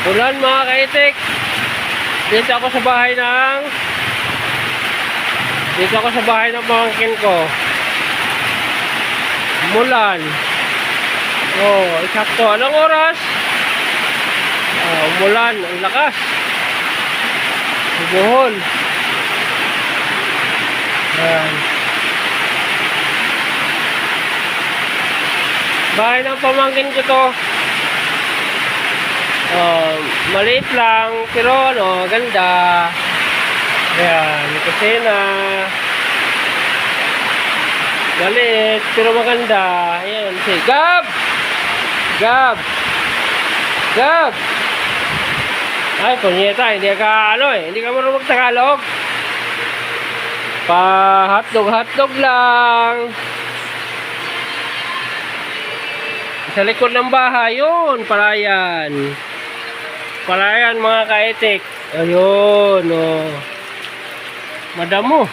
Ulan mga kaitik. Dito ako sa bahay ng pamangkin ko. Umulan. Oh, eksakto. Anong oras? Umulan. Ang lakas. Buhol. Ayan. Bahay ng pamangkin ko to. Maliit lang, pero ano, ganda. Ayan, may kusina. Maliit, pero maganda. Ayan, si Gab! Gab! Gab! Ay, punyeta, hindi ka marunong Tagalog. Pa-hotdog lang. Sa likod ng bahay, yun, palayan. Palayan mga kaitik. Ayun, oh. Madamo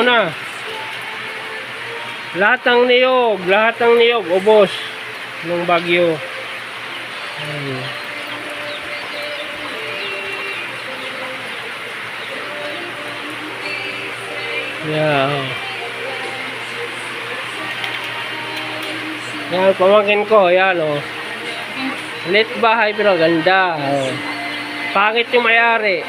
na. Lahat ng niyog, ubos ng bagyo. Ayun. Yeah. Yan, pamangkin ko, yan, oh. Lit bahay pero ganda, oh. Pangit yung may-ari.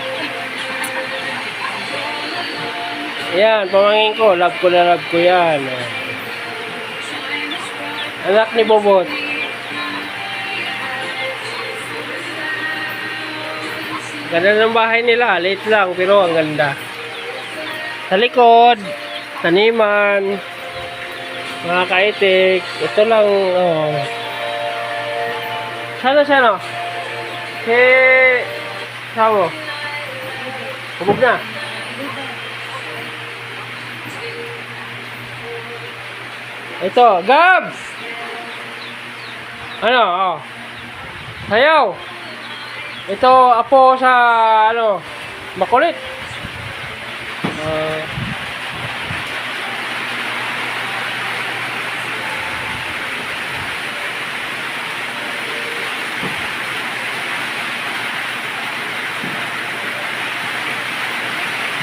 Yan, pamangkin ko, love ko yan, oh. Anak ni Bobot. Ganda ng bahay nila, lit lang pero ang ganda. Sa likod, taniman. Mga kaitik, ito lang, oh. Sana, Samo. Hubog na. Ito, Gab! Ano, oh. Sayaw! Ito, apo sa, makulit.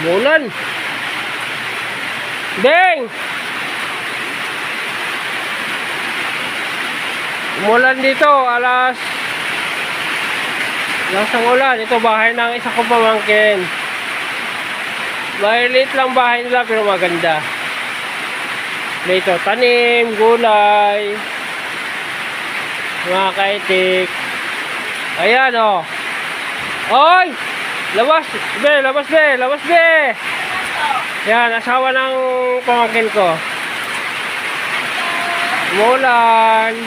Mulan. Deng! Umulan dito, alas ang ulan. Ito bahay ng isa kong pamangkin. Maliit lang bahay nila pero maganda. Dito, tanim, gulay. Mga kaitik. Ayan, oh. Oy! Labas be! Yan, asawa ng pamangkin ko. Umulan.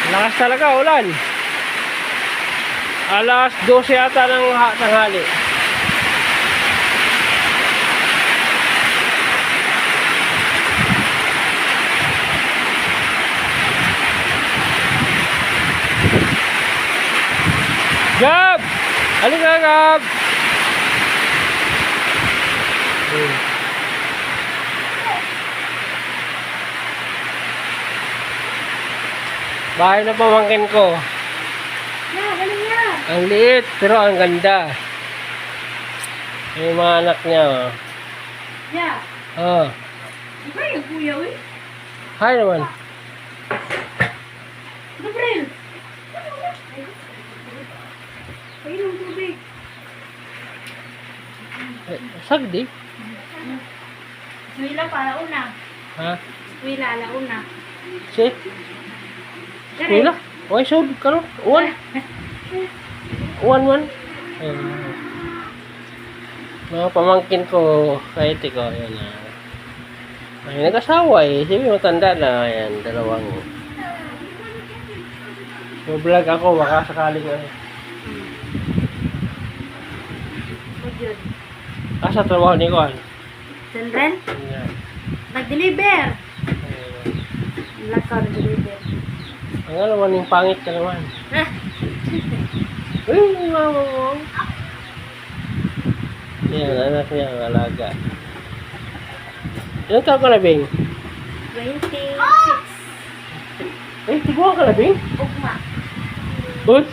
Lakas talaga, ulan. Alas 12 yata ng tanghali. Gab! Alin ka, Gab? Bahay na pamangkin ko. Galing niya. Ang liit, pero ang ganda. Yung mga anak niya, oh. Yeah. Oh. Iba yung kuya, eh. Hi naman. Gabriel! Ayun ang tubig. Sagdi? Eskwela para una. Ha? Eskwela ala una. Si? Wala? Okay, so, kano? One? One? Mga pamangkin ko, kahit ikaw, yan na. Ay, nag-asawa eh. Sabi matanda na, yan, dalawang. Vlog ako, baka sakali ko eh. Yun. Asa trabaho ni Kuan? Sandren? Yan. Nag-deliver. Lakaw nag-deliver. Ang ano man yung pangit ka naman. Uy, mama mo. Yan, anak niya, ang alaga. Ilang taon ka na, Bing? 26. Eh, tiguan ka na, Bing? Ugma. Ut?